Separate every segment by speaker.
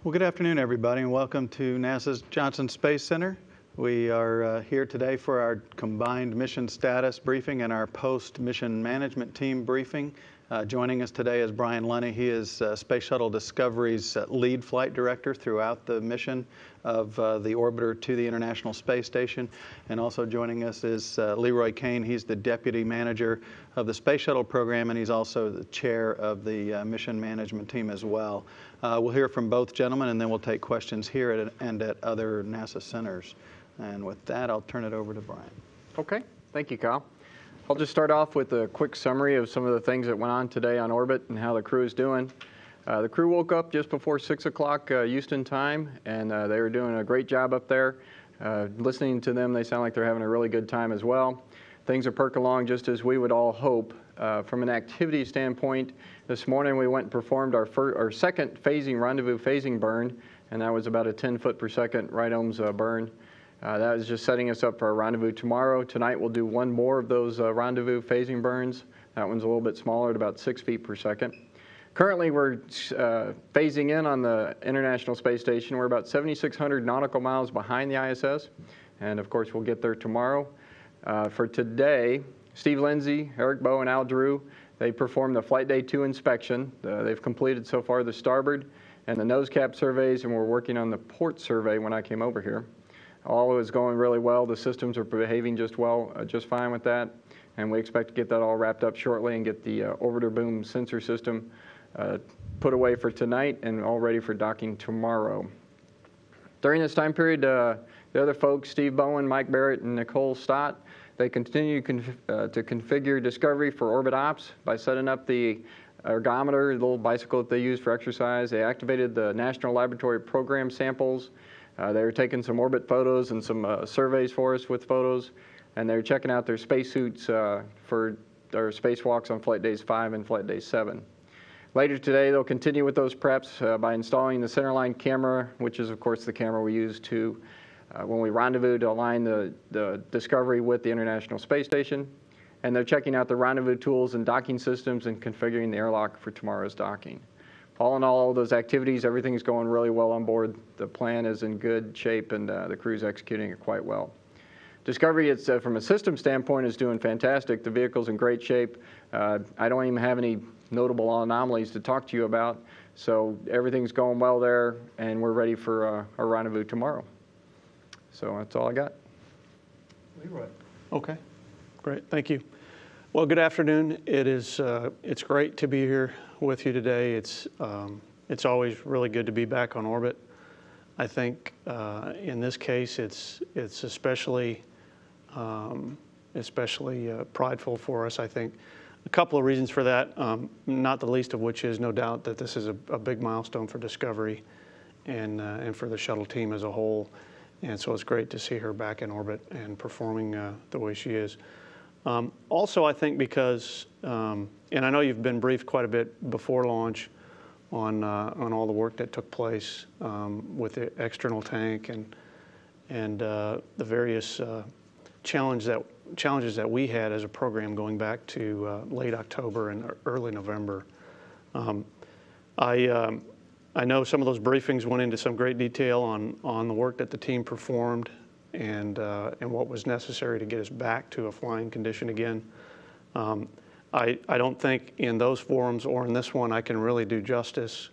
Speaker 1: Well, good afternoon, everybody, and welcome to NASA's Johnson Space Center. We are here today for our combined mission status briefing and our post-mission management team briefing. Joining us today is Brian Lunny. He is Space Shuttle Discovery's lead flight director throughout the mission of the orbiter to the International Space Station. And also joining us is Leroy Cain. He's the deputy manager of the Space Shuttle program, and he's also the chair of the mission management team as well. We'll hear from both gentlemen, and then we'll take questions here and at other NASA centers. And with that, I'll turn it over to Brian.
Speaker 2: Okay, thank you, Kyle. I'll just start off with a quick summary of some of the things that went on today on orbit and how the crew is doing. The crew woke up just before 6 o'clock Houston time, and they were doing a great job up there. Listening to them, they sound like they're having a really good time as well. Things are perking along just as we would all hope. From an activity standpoint, this morning we went and performed our second rendezvous phasing burn, and that was about a 10 foot per second right ohms burn. That is just setting us up for our rendezvous tomorrow. Tonight we'll do one more of those rendezvous phasing burns. That one's a little bit smaller at about 6 feet per second. Currently we're phasing in on the International Space Station. We're about 7,600 nautical miles behind the ISS, and of course we'll get there tomorrow. For today, Steve Lindsay, Eric Bowe, and Al Drew, they performed the Flight Day 2 inspection. They've completed so far the starboard and the nose cap surveys, and we're working on the port survey when I came over here. All is going really well. The systems are behaving just fine with that, and we expect to get that all wrapped up shortly and get the orbiter boom sensor system put away for tonight and all ready for docking tomorrow. During this time period, the other folks, Steve Bowen, Mike Barrett, and Nicole Stott, they continue to configure Discovery for orbit ops by setting up the ergometer, the little bicycle that they use for exercise. They activated the National Laboratory Program samples. They were taking some orbit photos and some surveys for us with photos, and they're checking out their spacesuits for their spacewalks on Flight Days 5 and Flight Day 7. Later today, they'll continue with those preps by installing the centerline camera, which is, of course, the camera we use to when we rendezvous to align the Discovery with the International Space Station. And they're checking out the rendezvous tools and docking systems and configuring the airlock for tomorrow's docking. All in all those activities, everything's going really well on board. The plan is in good shape, and the crew's executing it quite well. Discovery, from a system standpoint, is doing fantastic. The vehicle's in great shape. I don't even have any notable anomalies to talk to you about, so everything's going well there, and we're ready for our rendezvous tomorrow. So that's all I got.
Speaker 3: Leroy. Okay, great, thank you. Well, good afternoon. It's great to be here with you today. It's always really good to be back on orbit. I think in this case, it's especially prideful for us. I think a couple of reasons for that, not the least of which is no doubt that this is a big milestone for Discovery and for the shuttle team as a whole. And so it's great to see her back in orbit and performing the way she is. Also, I think because, and I know you've been briefed quite a bit before launch on all the work that took place with the external tank and the various challenges that we had as a program going back to late October and early November. I know some of those briefings went into some great detail on the work that the team performed and what was necessary to get us back to a flying condition again. I don't think in those forums or in this one I can really do justice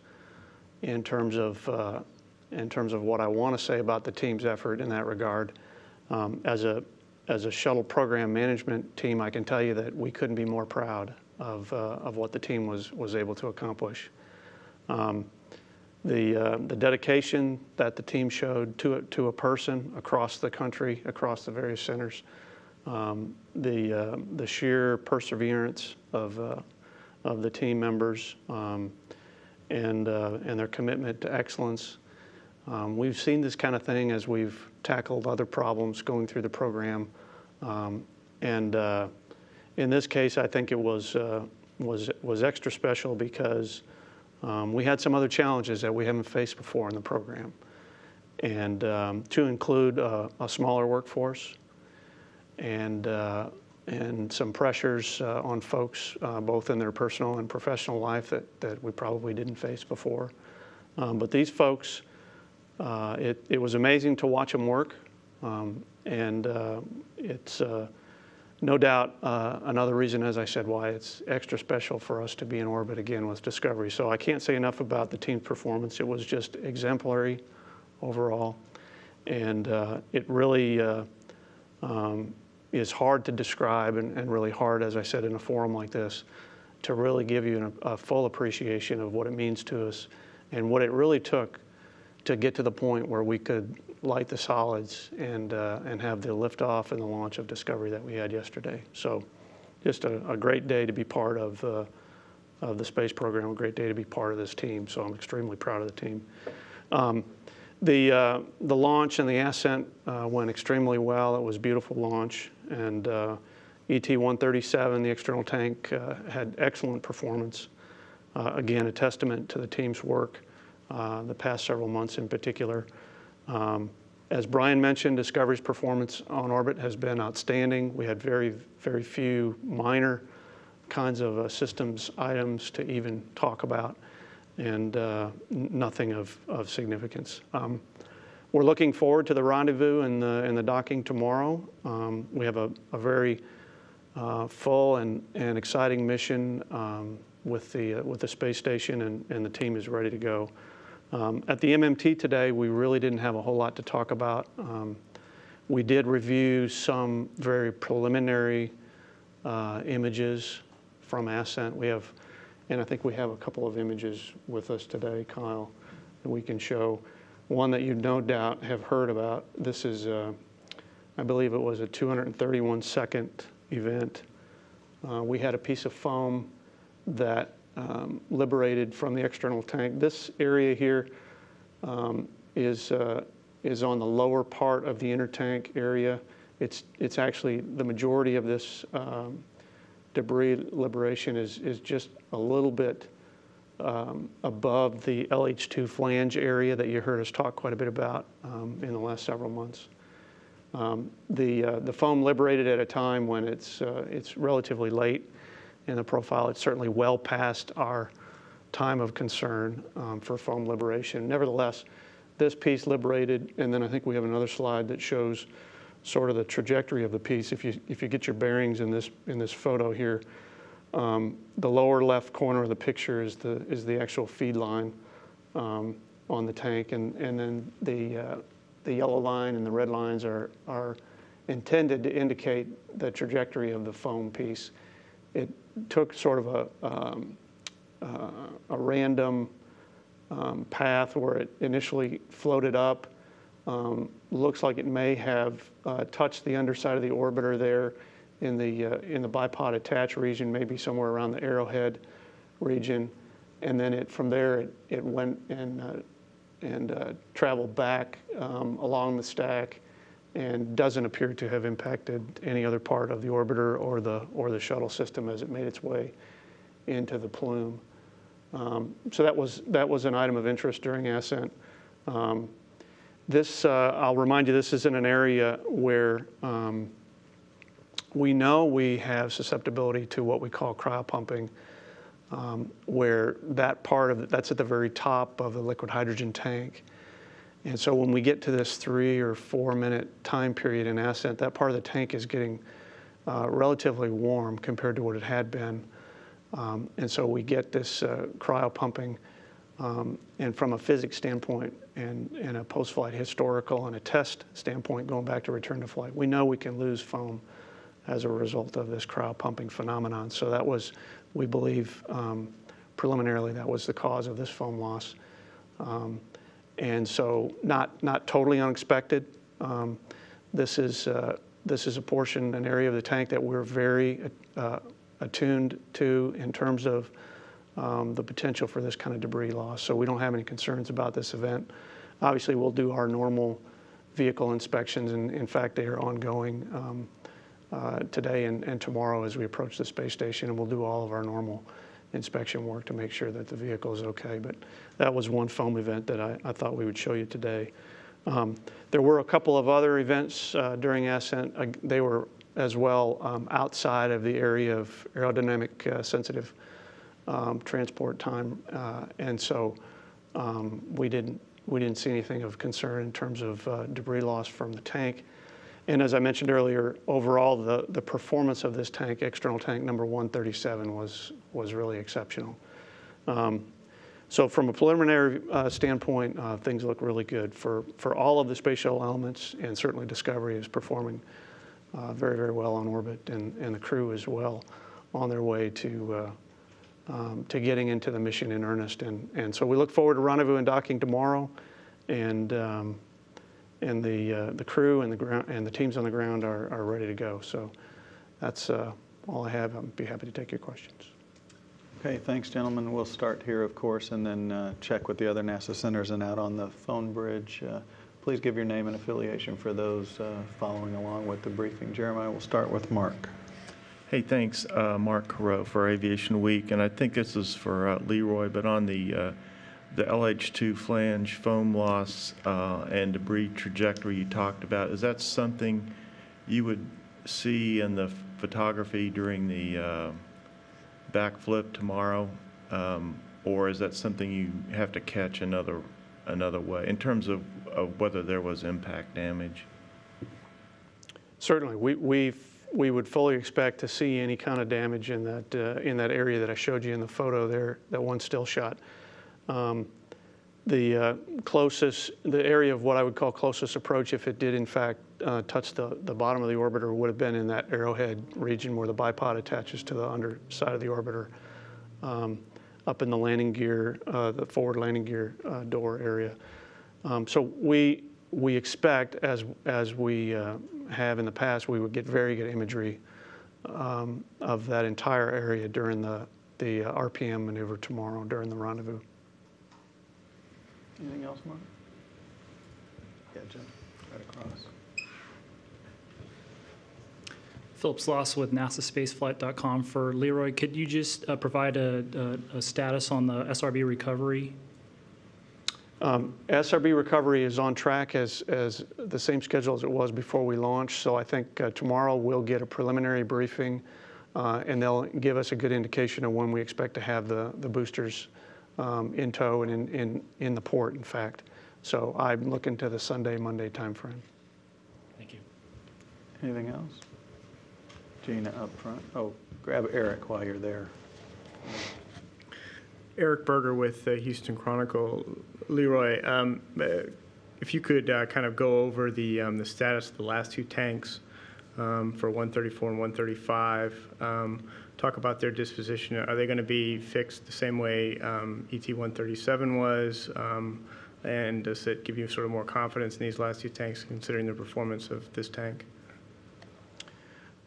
Speaker 3: in terms of what I want to say about the team's effort in that regard. As a shuttle program management team, I can tell you that we couldn't be more proud of what the team was able to accomplish. The dedication that the team showed to a person across the country, across the various centers, the sheer perseverance of the team members and their commitment to excellence. We've seen this kind of thing as we've tackled other problems going through the program, and in this case, I think it was extra special because we had some other challenges that we haven't faced before in the program, and to include a smaller workforce and some pressures on folks both in their personal and professional life that we probably didn't face before. But these folks, it was amazing to watch them work, and it's no doubt another reason, as I said, why it's extra special for us to be in orbit again with Discovery. So I can't say enough about the team's performance. It was just exemplary overall, and it really is hard to describe, and really hard, as I said, in a forum like this, to really give you a full appreciation of what it means to us and what it really took to get to the point where we could light the solids and have the liftoff and the launch of Discovery that we had yesterday. So just a great day to be part of the space program, a great day to be part of this team. So I'm extremely proud of the team. The launch and the ascent went extremely well. It was a beautiful launch. And ET-137, the external tank, had excellent performance. Again, a testament to the team's work the past several months in particular. As Brian mentioned, Discovery's performance on orbit has been outstanding. We had very, very few minor kinds of systems items to even talk about, and nothing of significance. We're looking forward to the rendezvous and the docking tomorrow. We have a very full and exciting mission with the space station, and the team is ready to go. At the MMT today, we really didn't have a whole lot to talk about. We did review some very preliminary images from ascent. And I think we have a couple of images with us today, Kyle, that we can show. One that you no doubt have heard about. This is, I believe it was a 231-second event. We had a piece of foam that liberated from the external tank. This area here is on the lower part of the inner tank area. It's actually the majority of this debris liberation is just a little bit above the LH2 flange area that you heard us talk quite a bit about in the last several months. The foam liberated at a time when it's relatively late in the profile. It's certainly well past our time of concern for foam liberation. Nevertheless, this piece liberated, and then I think we have another slide that shows sort of the trajectory of the piece. If you get your bearings in this photo here, the lower left corner of the picture is the actual feed line on the tank, and then the yellow line and the red lines are intended to indicate the trajectory of the foam piece. It took sort of a random path where it initially floated up. Looks like it may have touched the underside of the orbiter there in the bipod attach region, maybe somewhere around the arrowhead region, and then from there it went and traveled back along the stack, and doesn't appear to have impacted any other part of the orbiter or the shuttle system as it made its way into the plume. So that was an item of interest during ascent. This, I'll remind you, this is in an area where we know we have susceptibility to what we call cryopumping, where that part of that's at the very top of the liquid hydrogen tank. And so when we get to this 3 or 4 minute time period in ascent, that part of the tank is getting relatively warm compared to what it had been. And so we get this cryopumping. And from a physics standpoint and a post-flight historical and a test standpoint, going back to return to flight, we know we can lose foam as a result of this cryopumping phenomenon. So that was, we believe, preliminarily, that was the cause of this foam loss. And so not totally unexpected. This is a portion, an area of the tank that we're very attuned to in terms of the potential for this kind of debris loss. So we don't have any concerns about this event. Obviously, we'll do our normal vehicle inspections, and in fact, they are ongoing today and tomorrow as we approach the space station, and we'll do all of our normal inspection work to make sure that the vehicle is okay. But that was one foam event that I thought we would show you today. There were a couple of other events during ascent. They were as well outside of the area of aerodynamic sensitive transport time. And so we didn't see anything of concern in terms of debris loss from the tank. And as I mentioned earlier, overall, the performance of this tank, external tank number 137, was really exceptional. So from a preliminary standpoint, things look really good for all of the space shuttle elements, and certainly Discovery is performing very, very well on orbit, and the crew as well on their way to getting into the mission in earnest. And so we look forward to rendezvous and docking tomorrow, and the crew and the teams on the ground are ready to go. So that's all I have. I'd be happy to take your questions.
Speaker 1: Okay, thanks, gentlemen. We'll start here, of course, and then check with the other NASA centers and out on the phone bridge. Please give your name and affiliation for those following along with the briefing. Jeremiah, we'll start with Mark.
Speaker 4: Hey, thanks, Mark Carreau for Aviation Week, and I think this is for Leroy, but on the LH2 flange foam loss and debris trajectory you talked about, is that something you would see in the photography during the backflip tomorrow, or is that something you have to catch another way in terms of whether there was impact damage?
Speaker 3: Certainly, we would fully expect to see any kind of damage in that area that I showed you in the photo there, that one still shot. The area of what I would call closest approach, if it did in fact touch the bottom of the orbiter, would have been in that arrowhead region where the bipod attaches to the underside of the orbiter, up in the landing gear, the forward landing gear door area. So we expect, as we have in the past, we would get very good imagery of that entire area during the RPM maneuver tomorrow during the rendezvous.
Speaker 1: Anything else, Mark? Yeah, Jim, right across.
Speaker 5: Philip Sloss with NASASpaceflight.com. For Leroy, could you just provide a status on the SRB recovery?
Speaker 3: SRB recovery is on track as the same schedule as it was before we launched. So I think tomorrow we'll get a preliminary briefing, and they'll give us a good indication of when we expect to have the boosters in tow and in the port, in fact. So I'm looking to the Sunday, Monday timeframe.
Speaker 5: Thank you.
Speaker 1: Anything else? Gina up front. Oh, grab Eric while you're there.
Speaker 6: Eric Berger with the Houston Chronicle. Leroy, if you could kind of go over the status of the last two tanks for 134 and 135. Talk about their disposition. Are they going to be fixed the same way ET-137 was? And does it give you sort of more confidence in these last two tanks, considering the performance of this tank?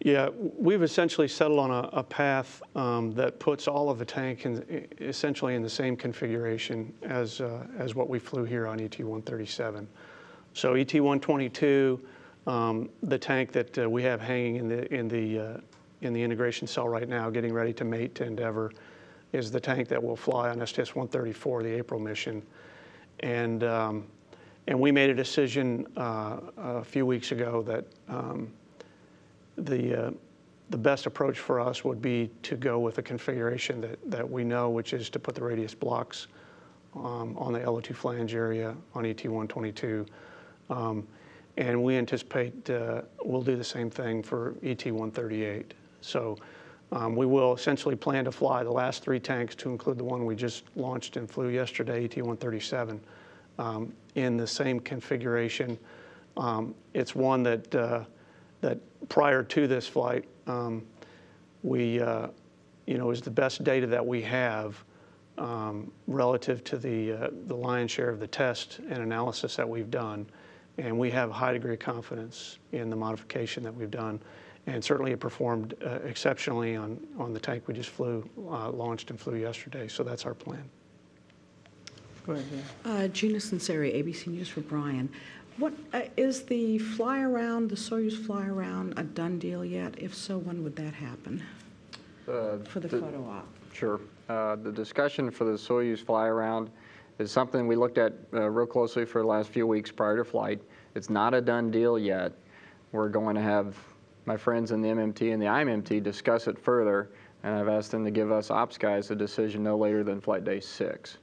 Speaker 3: Yeah, we've essentially settled on a path that puts all of the tank essentially in the same configuration as what we flew here on ET-137. So ET-122, the tank that we have hanging in the integration cell right now, getting ready to mate to Endeavour, is the tank that will fly on STS-134, the April mission. And we made a decision a few weeks ago that the best approach for us would be to go with a configuration that we know, which is to put the radius blocks on the LO2 flange area on ET-122. And we anticipate we'll do the same thing for ET-138. So we will essentially plan to fly the last three tanks, to include the one we just launched and flew yesterday, ET-137, in the same configuration. It's one that prior to this flight, is the best data that we have relative to the lion's share of the test and analysis that we've done. And we have a high degree of confidence in the modification that we've done. And certainly it performed exceptionally on the tank we just launched and flew yesterday. So that's our plan.
Speaker 1: Go ahead,
Speaker 7: Gina Sinceri, ABC News for Brian. What is the Soyuz fly around a done deal yet? If so, when would that happen for the photo op?
Speaker 2: Sure. The discussion for the Soyuz fly around is something we looked at real closely for the last few weeks prior to flight. It's not a done deal yet. We're going to have my friends in the MMT and the IMMT discuss it further, and I've asked them to give us ops guys a decision no later than flight day 6.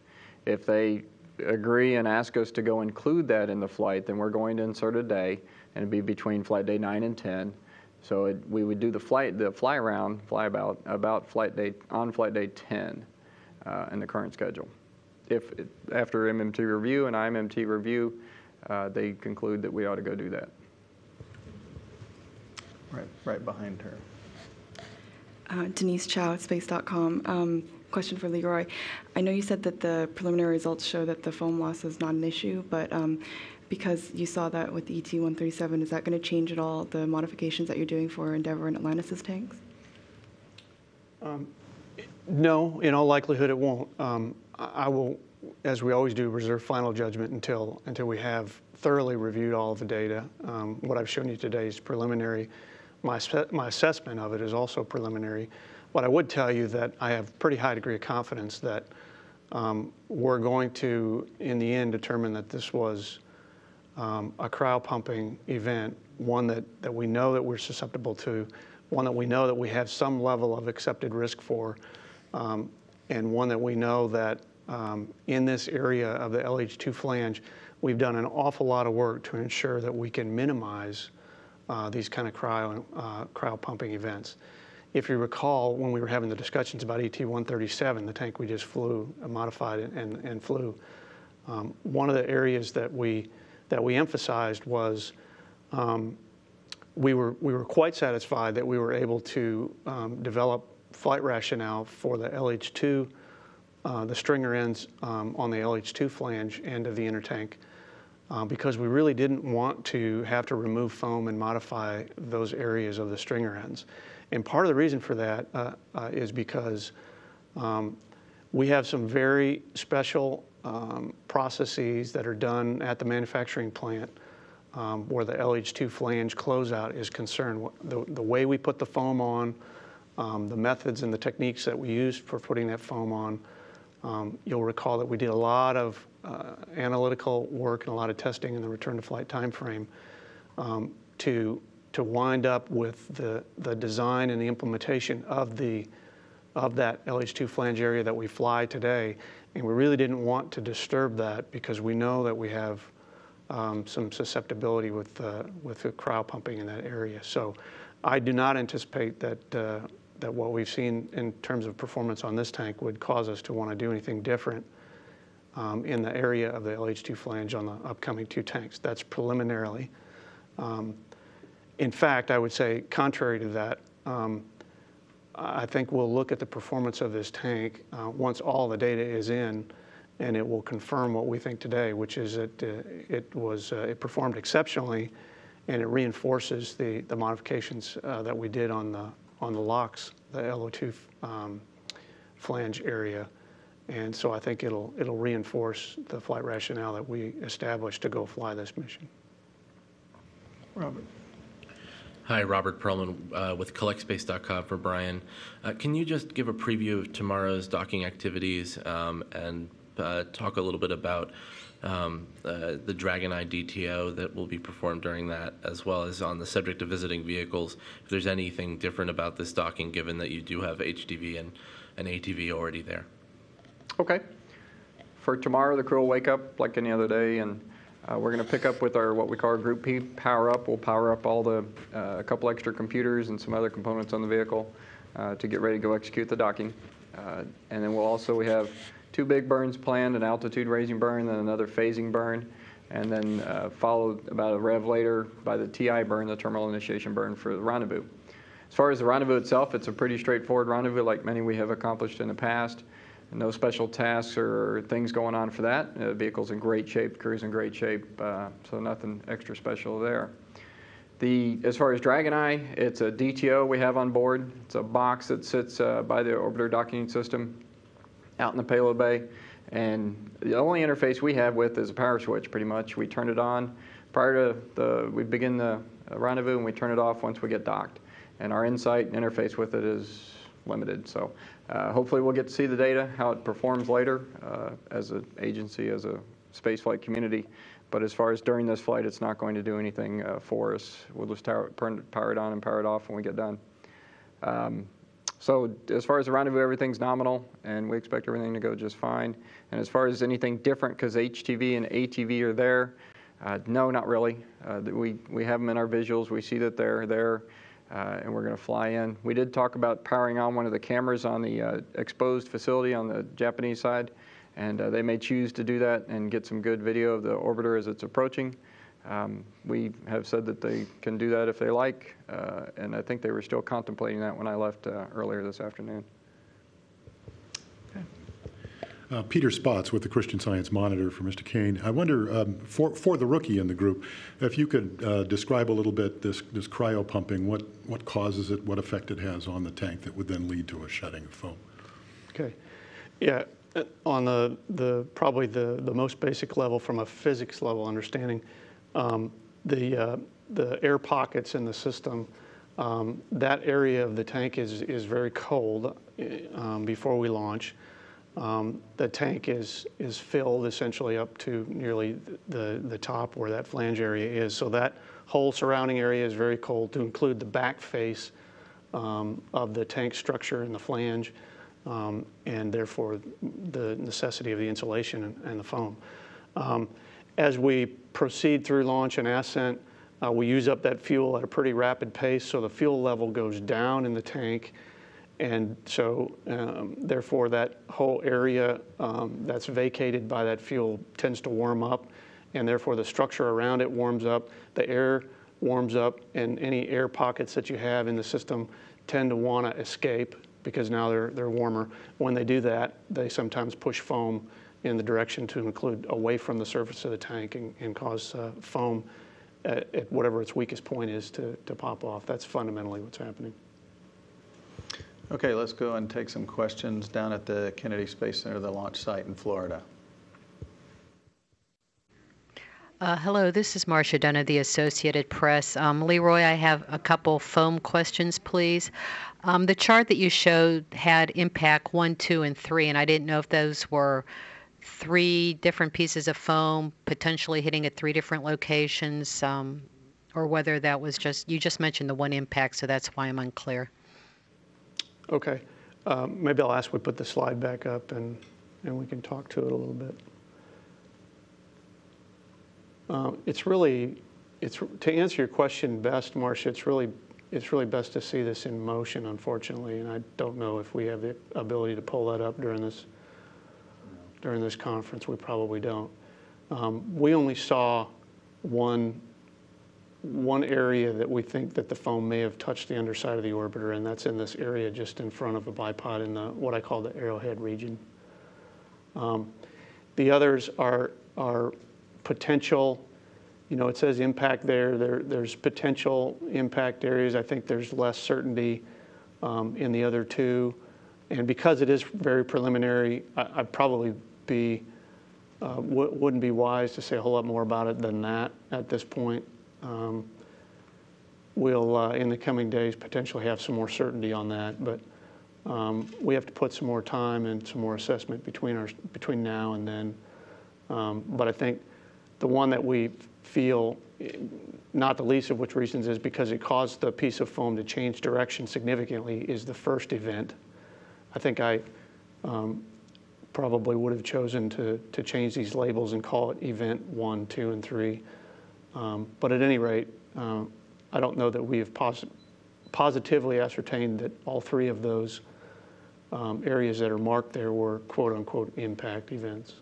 Speaker 2: If they agree and ask us to go include that in the flight, then we're going to insert a day, and it'd be between flight day 9 and 10. So we would do the fly around, about flight day on flight day 10 in the current schedule. If after MMT review and IMMT review, they conclude that we ought to go do that.
Speaker 1: Right behind her.
Speaker 8: Denise Chow at space.com. Question for Leroy. I know you said that the preliminary results show that the foam loss is not an issue, but because you saw that with the ET-137, is that going to change at all the modifications that you're doing for Endeavour and Atlantis' tanks?
Speaker 3: No, in all likelihood it won't. I will, as we always do, reserve final judgment until we have thoroughly reviewed all of the data. What I've shown you today is preliminary. My assessment of it is also preliminary. But I would tell you that I have a pretty high degree of confidence that we're going to, in the end, determine that this was a cryo pumping event, one that we know that we're susceptible to, one that we know that we have some level of accepted risk for, and one that we know that in this area of the LH2 flange, we've done an awful lot of work to ensure that we can minimize these kind of cryo pumping events. If you recall, when we were having the discussions about ET-137, the tank we just flew, modified and flew, one of the areas that we emphasized was we were quite satisfied that we were able to develop flight rationale for the LH2, the stringer ends on the LH2 flange end of the inner tank, because we really didn't want to have to remove foam and modify those areas of the stringer ends. And part of the reason for that is because we have some very special processes that are done at the manufacturing plant where the LH2 flange closeout is concerned. The way we put the foam on, the methods and the techniques that we used for putting that foam on, you'll recall that we did a lot of analytical work and a lot of testing in the return to flight time frame to wind up with the design and the implementation of that LH2 flange area that we fly today. And we really didn't want to disturb that because we know that we have some susceptibility with the cryo pumping in that area. So I do not anticipate that what we've seen in terms of performance on this tank would cause us to want to do anything different in the area of the LH2 flange on the upcoming two tanks. That's preliminarily. In fact, I would say, contrary to that, I think we'll look at the performance of this tank once all the data is in, and it will confirm what we think today, which is that it performed exceptionally, and it reinforces the modifications that we did on the LOX, the LO2 flange area. And so I think it'll reinforce the flight rationale that we established to go fly this mission.
Speaker 1: Robert.
Speaker 9: Hi, Robert Perlman with collectspace.com for Brian. Can you just give a preview of tomorrow's docking activities and talk a little bit about the Dragon Eye DTO that will be performed during that, as well as on the subject of visiting vehicles, if there's anything different about this docking given that you do have HDV and ATV already there? Okay.
Speaker 2: For tomorrow, the crew will wake up like any other day, and we're going to pick up with our what we call our Group P power up. We'll power up all the a couple extra computers and some other components on the vehicle to get ready to go execute the docking. And then we have two big burns planned, an altitude raising burn, then another phasing burn, and then followed about a rev later by the TI burn, the terminal initiation burn for the rendezvous. As far as the rendezvous itself, it's a pretty straightforward rendezvous like many we have accomplished in the past. No special tasks or things going on for that. The vehicle's in great shape, crew's in great shape, so nothing extra special there. As far as Dragon Eye, it's a DTO we have on board. It's a box that sits by the orbiter docking system out in the payload bay. And the only interface we have with is a power switch, pretty much. We turn it on prior to we begin the rendezvous, and we turn it off once we get docked. And our insight and interface with it is limited. So hopefully we'll get to see the data, how it performs later as an agency, as a spaceflight community. But as far as during this flight, it's not going to do anything for us. We'll just power it on and power it off when we get done. So as far as the rendezvous, everything's nominal, and we expect everything to go just fine. And as far as anything different, because HTV and ATV are there, no, not really. We have them in our visuals. We see that they're there, and we're going to fly in. We did talk about powering on one of the cameras on the exposed facility on the Japanese side, and they may choose to do that and get some good video of the orbiter as it's approaching. We have said that they can do that if they like, and I think they were still contemplating that when I left earlier this afternoon.
Speaker 10: Peter Spots with the Christian Science Monitor for Mr. Cain. I wonder, for the rookie in the group, if you could describe a little bit this cryo pumping, what causes it, what effect it has on the tank that would then lead to a shedding of foam.
Speaker 3: Okay. Yeah, on the probably the most basic level, from a physics level understanding, the air pockets in the system, that area of the tank is very cold before we launch. The tank is filled essentially up to nearly the top where that flange area is. So that whole surrounding area is very cold, to include the back face of the tank structure and the flange, and therefore the necessity of the insulation and the foam. As we proceed through launch and ascent, we use up that fuel at a pretty rapid pace, so the fuel level goes down in the tank. And so, therefore, that whole area that's vacated by that fuel tends to warm up, and therefore the structure around it warms up, the air warms up, and any air pockets that you have in the system tend to want to escape because now they're warmer. When they do that, they sometimes push foam in the direction to include away from the surface of the tank and cause foam at whatever its weakest point is to pop off. That's fundamentally what's happening.
Speaker 1: Okay, let's go and take some questions down at the Kennedy Space Center, the launch site in Florida.
Speaker 11: Hello, this is Marcia Dunn of the Associated Press. Leroy, I have a couple foam questions, please. The chart that you showed had impact 1, 2, and 3, and I didn't know if those were 3 different pieces of foam potentially hitting at 3 different locations, or whether that was you just mentioned the one impact, so that's why I'm unclear.
Speaker 3: Okay. Maybe I'll ask we put the slide back up and we can talk to it a little bit. To answer your question best, Marcia, it's really best to see this in motion, unfortunately, and I don't know if we have the ability to pull that up during this conference. We probably don't. We only saw one area that we think that the foam may have touched the underside of the orbiter, and that's in this area just in front of the bipod in what I call the arrowhead region. The others are potential. It says impact there's potential impact areas. I think there's less certainty in the other 2, and because it is very preliminary, I'd probably wouldn't be wise to say a whole lot more about it than that at this point. We'll, in the coming days, potentially have some more certainty on that, but we have to put some more time and some more assessment between now and then. But I think the one that we feel, not the least of which reasons is because it caused the piece of foam to change direction significantly, is the first event. I think I probably would have chosen to change these labels and call it event 1, 2, and 3. But at any rate, I don't know that we have positively ascertained that all 3 of those areas that are marked there were quote-unquote impact events.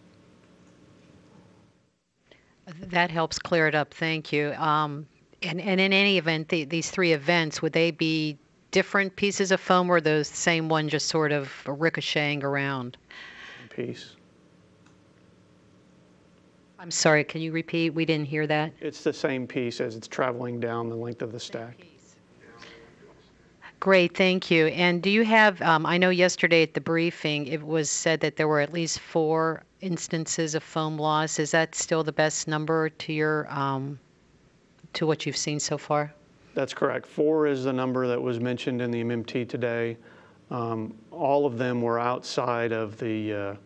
Speaker 11: That helps clear it up. Thank you. And in any event, these 3 events, would they be different pieces of foam, or the same one just sort of ricocheting around?
Speaker 3: Piece.
Speaker 11: I'm sorry, can you repeat? We didn't hear that.
Speaker 3: It's the same piece as it's traveling down the length of the stack.
Speaker 11: Great, thank you. And do you have, I know yesterday at the briefing, it was said that there were at least 4 instances of foam loss. Is that still the best number to your, to what you've seen so far?
Speaker 3: That's correct. 4 is the number that was mentioned in the MMT today. All of them were outside of the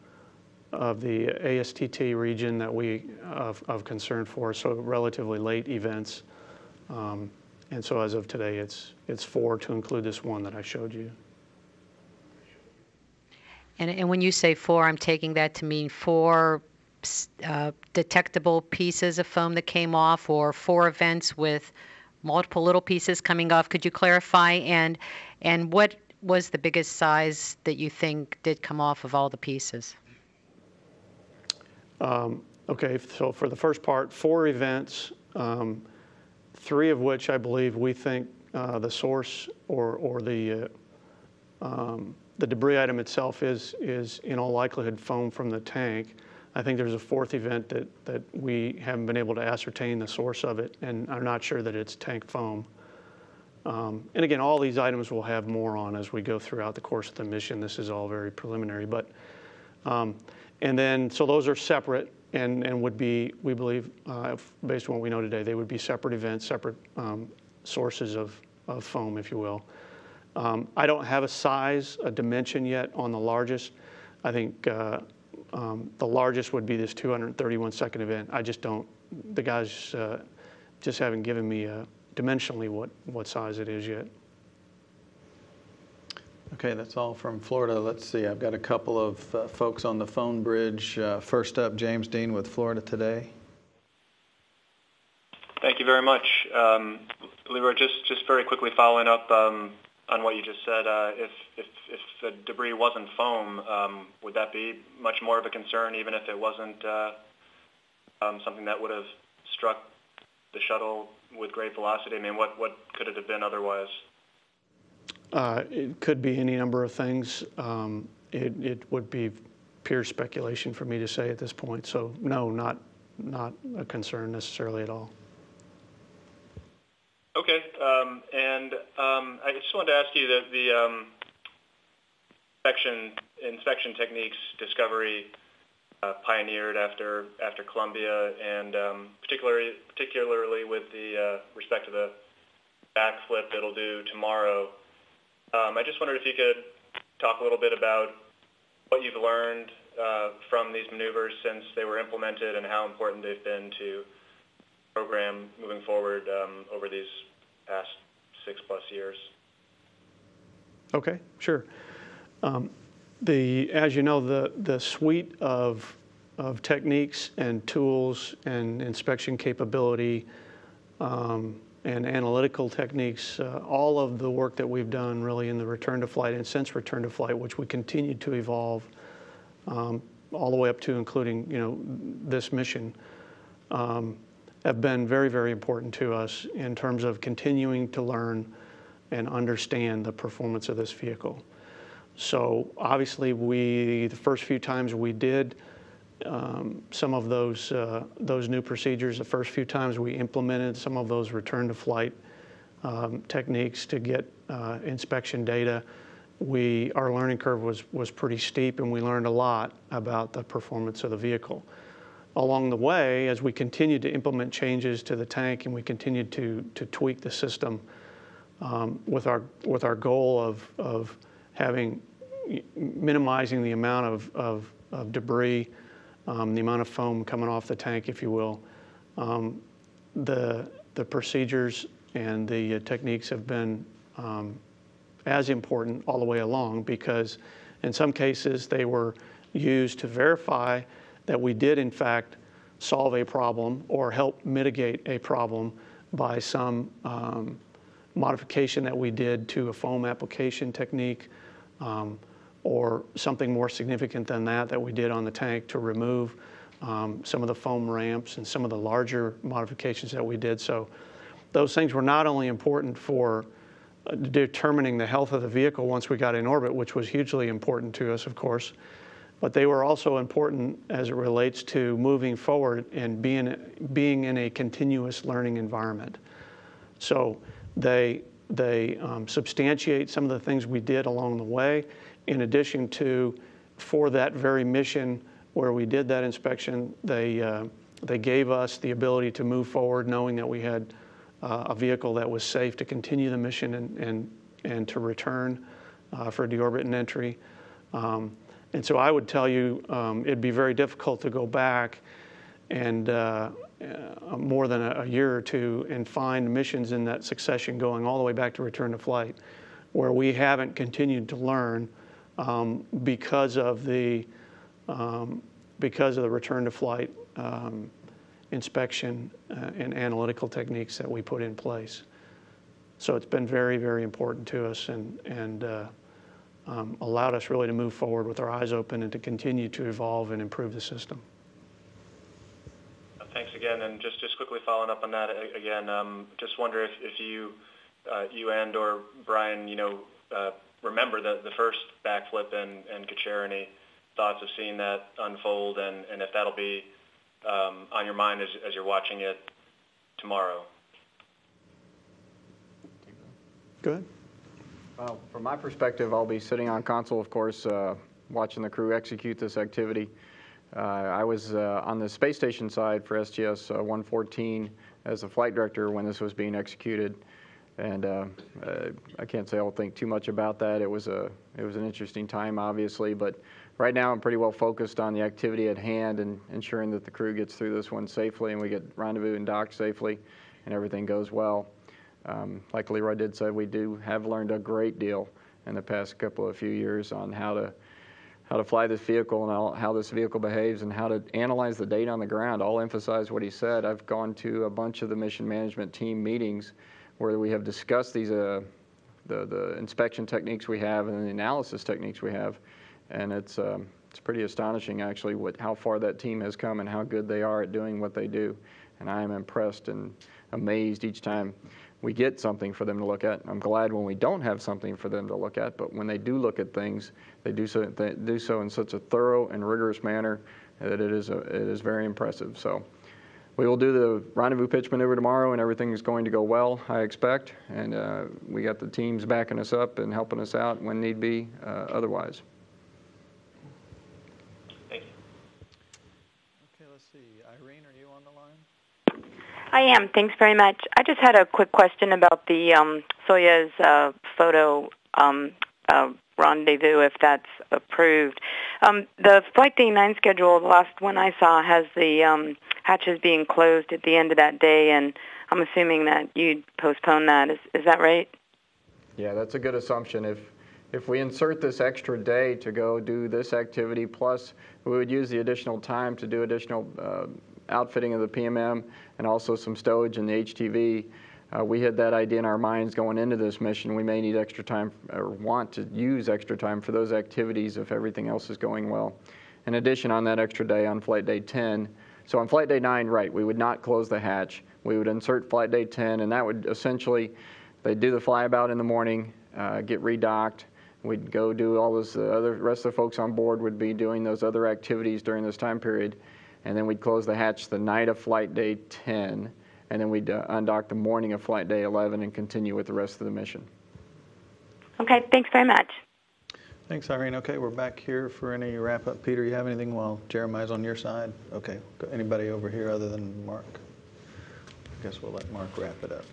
Speaker 3: ASTT region that we of concern for, so relatively late events. And so as of today, it's 4 to include this one that I showed you.
Speaker 11: And when you say 4, I'm taking that to mean 4 detectable pieces of foam that came off, or 4 events with multiple little pieces coming off. Could you clarify? And what was the biggest size that you think did come off of all the pieces?
Speaker 3: Okay, so for the first part, 4 events, 3 of which I believe we think the source or the debris item itself is in all likelihood foam from the tank. I think there's a 4th event that we haven't been able to ascertain the source of it, and I'm not sure that it's tank foam. And again, all these items we'll have more on as we go throughout the course of the mission. This is all very preliminary, but and then so those are separate and would be, we believe, based on what we know today, they would be separate events, separate sources of foam, if you will. I don't have a size, a dimension yet on the largest. I think the largest would be this 231-second event. I just don't, the guys just haven't given me dimensionally what size it is yet.
Speaker 1: Okay, that's all from Florida. Let's see, I've got a couple of folks on the phone bridge. First up, James Dean with Florida Today.
Speaker 12: Thank you very much. Leroy, just very quickly following up on what you just said, if the debris wasn't foam, would that be much more of a concern, even if it wasn't something that would have struck the shuttle with great velocity? I mean, what could it have been otherwise?
Speaker 3: It could be any number of things. It would be pure speculation for me to say at this point. So no, not a concern necessarily at all.
Speaker 12: Okay, and I just wanted to ask you that the inspection techniques Discovery pioneered after Columbia, and particularly with the respect to the backflip it'll do tomorrow. I just wondered if you could talk a little bit about what you've learned from these maneuvers since they were implemented, and how important they've been to program moving forward over these past 6+ years.
Speaker 3: Okay, sure. As you know, the suite of techniques and tools and inspection capability and analytical techniques, all of the work that we've done really in the return to flight and since return to flight, which we continue to evolve all the way up to including this mission, have been very, very important to us in terms of continuing to learn and understand the performance of this vehicle. So obviously the first few times we did some of those new procedures, the first few times we implemented some of those return to flight techniques to get inspection data, our learning curve was pretty steep, and we learned a lot about the performance of the vehicle. Along the way, as we continued to implement changes to the tank and we continued to tweak the system with our goal of minimizing the amount of debris, the amount of foam coming off the tank, if you will, the procedures and the techniques have been as important all the way along, because in some cases they were used to verify that we did in fact solve a problem or help mitigate a problem by some modification that we did to a foam application technique, or something more significant than that we did on the tank to remove some of the foam ramps and some of the larger modifications that we did. So those things were not only important for determining the health of the vehicle once we got in orbit, which was hugely important to us, of course, but they were also important as it relates to moving forward and being in a continuous learning environment. So they substantiate some of the things we did along the way, in addition to, for that very mission where we did that inspection, they gave us the ability to move forward knowing that we had a vehicle that was safe to continue the mission and to return for deorbit and entry. And so I would tell you it'd be very difficult to go back and more than a year or two and find missions in that succession going all the way back to return to flight where we haven't continued to learn because of the return to flight inspection and analytical techniques that we put in place. So it's been very, very important to us and allowed us really to move forward with our eyes open and to continue to evolve and improve the system.
Speaker 12: Thanks again, and just quickly following up on that again, just wonder if you and or Brian, remember the first backflip and could share any thoughts of seeing that unfold, and if that'll be on your mind as you're watching it tomorrow.
Speaker 3: Go ahead.
Speaker 2: Well, from my perspective, I'll be sitting on console, of course, watching the crew execute this activity. I was on the space station side for STS-114 as the flight director when this was being executed, and I can't say I'll think too much about that. It was an interesting time, obviously, but right now I'm pretty well focused on the activity at hand and ensuring that the crew gets through this one safely and we get rendezvous and docked safely and everything goes well. Like Leroy did say, we have learned a great deal in the past couple of few years on how to fly this vehicle and how this vehicle behaves and how to analyze the data on the ground. I'll emphasize what he said. I've gone to a bunch of the mission management team meetings where we have discussed these the inspection techniques we have and the analysis techniques we have, and it's pretty astonishing actually how far that team has come and how good they are at doing what they do. And I am impressed and amazed each time we get something for them to look at. I'm glad when we don't have something for them to look at, but when they do look at things, they do so in such a thorough and rigorous manner that it is very impressive. So we will do the rendezvous pitch maneuver tomorrow, and everything is going to go well, I expect. And we got the teams backing us up and helping us out when need be otherwise.
Speaker 12: Thank you.
Speaker 1: Okay, let's see. Irene, are you on the line?
Speaker 13: I am. Thanks very much. I just had a quick question about the Soyuz photo rendezvous, if that's approved. The Flight Day 9 schedule, the last one I saw, has the hatches being closed at the end of that day, and I'm assuming that you'd postpone that. Is that right?
Speaker 2: Yeah, that's a good assumption. If we insert this extra day to go do this activity, plus we would use the additional time to do additional outfitting of the PMM and also some stowage in the HTV. We had that idea in our minds going into this mission. We may need extra time or want to use extra time for those activities if everything else is going well. In addition, on that extra day on Flight Day 10, so on Flight Day 9, right, we would not close the hatch. We would insert Flight Day 10, and that would essentially, they'd do the flyabout in the morning, get redocked. We'd go do all this, the rest of the folks on board would be doing those other activities during this time period. And then we'd close the hatch the night of Flight Day 10, and then we'd undock the morning of Flight Day 11 and continue with the rest of the mission.
Speaker 13: Okay, thanks very much.
Speaker 1: Thanks, Irene. Okay, we're back here for any wrap-up. Peter, you have anything while Jeremiah's on your side? Okay, anybody over here other than Mark? I guess we'll let Mark wrap it up.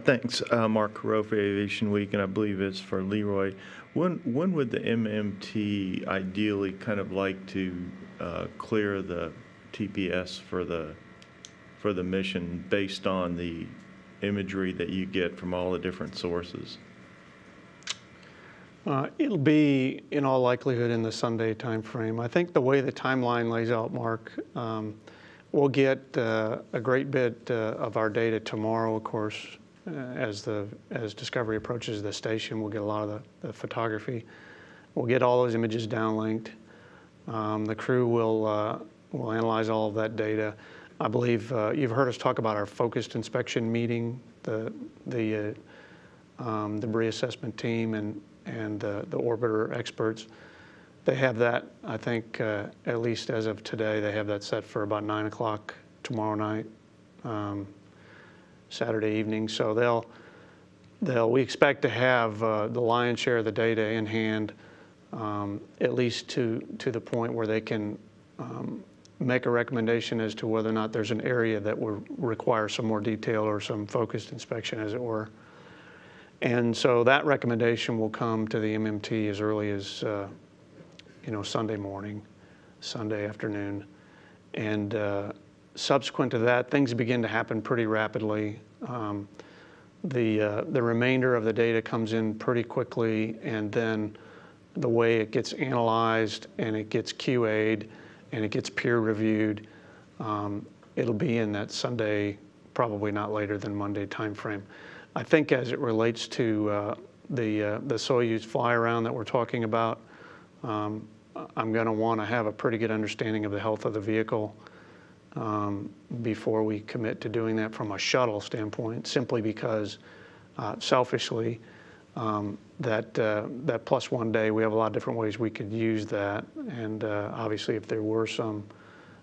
Speaker 4: Thanks, Mark Carreau for Aviation Week, and I believe it's for Leroy. When would the MMT ideally kind of like to clear the TPS for the mission based on the imagery that you get from all the different sources?
Speaker 3: It'll be, in all likelihood, in the Sunday time frame. I think the way the timeline lays out, Mark, we'll get a great bit of our data tomorrow, of course. As Discovery approaches the station, we'll get a lot of the photography. We'll get all those images downlinked. The crew will analyze all of that data. I believe you've heard us talk about our focused inspection meeting, the debris assessment team and the orbiter experts. They have that, I think, at least as of today, they have that set for about 9 o'clock tomorrow night. Saturday evening, so we expect to have the lion's share of the data in hand, at least to the point where they can make a recommendation as to whether or not there's an area that would require some more detail or some focused inspection, as it were. And so that recommendation will come to the MMT as early as Sunday morning, Sunday afternoon, and subsequent to that, things begin to happen pretty rapidly. The remainder of the data comes in pretty quickly, and then the way it gets analyzed and it gets QA'd and it gets peer reviewed, it'll be in that Sunday, probably not later than Monday timeframe. I think as it relates to the Soyuz fly around that we're talking about, I'm going to want to have a pretty good understanding of the health of the vehicle before we commit to doing that from a shuttle standpoint, simply because selfishly, that +1 day, we have a lot of different ways we could use that. And obviously, if there were some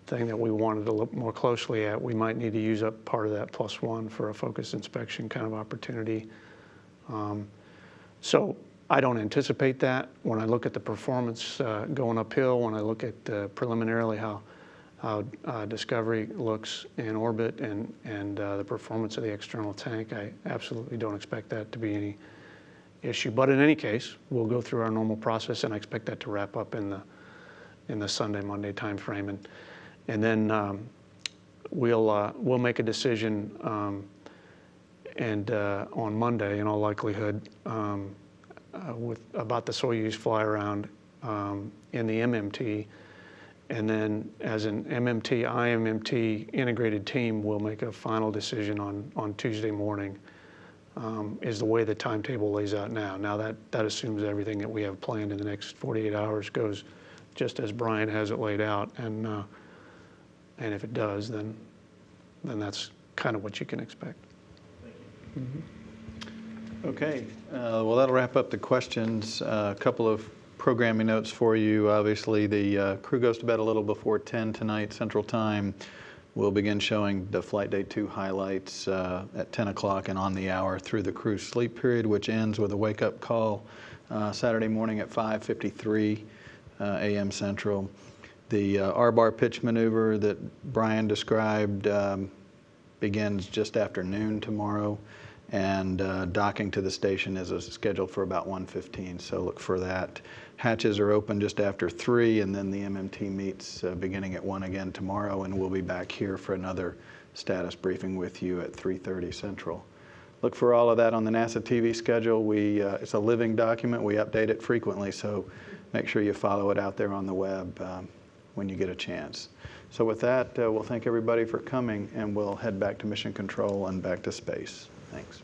Speaker 3: thing that we wanted to look more closely at, we might need to use up part of that +1 for a focus inspection kind of opportunity. So I don't anticipate that. When I look at the performance going uphill, when I look at preliminarily how Discovery looks in orbit and the performance of the external tank, I absolutely don't expect that to be any issue. But in any case, we'll go through our normal process, and I expect that to wrap up in the Sunday, Monday timeframe, and then we'll make a decision on Monday, in all likelihood, about the Soyuz fly around in the MMT. And then as an MMT, IMMT integrated team, we'll make a final decision on Tuesday morning, is the way the timetable lays out now. Now that assumes everything that we have planned in the next 48 hours goes just as Brian has it laid out. And if it does, then that's kind of what you can expect.
Speaker 1: Thank you. Okay, well, that'll wrap up the questions. A couple of programming notes for you. Obviously, the crew goes to bed a little before 10 tonight Central Time. We'll begin showing the Flight Day 2 highlights at 10 o'clock and on the hour through the crew's sleep period, which ends with a wake-up call Saturday morning at 5:53 a.m. Central. The R-bar pitch maneuver that Brian described begins just after noon tomorrow, and docking to the station is scheduled for about 1:15, so look for that. Hatches are open just after 3, and then the MMT meets beginning at 1 again tomorrow, and we'll be back here for another status briefing with you at 3:30 Central. Look for all of that on the NASA TV schedule. It's a living document. We update it frequently, so make sure you follow it out there on the web when you get a chance. So with that, we'll thank everybody for coming, and we'll head back to Mission Control and back to space. Thanks.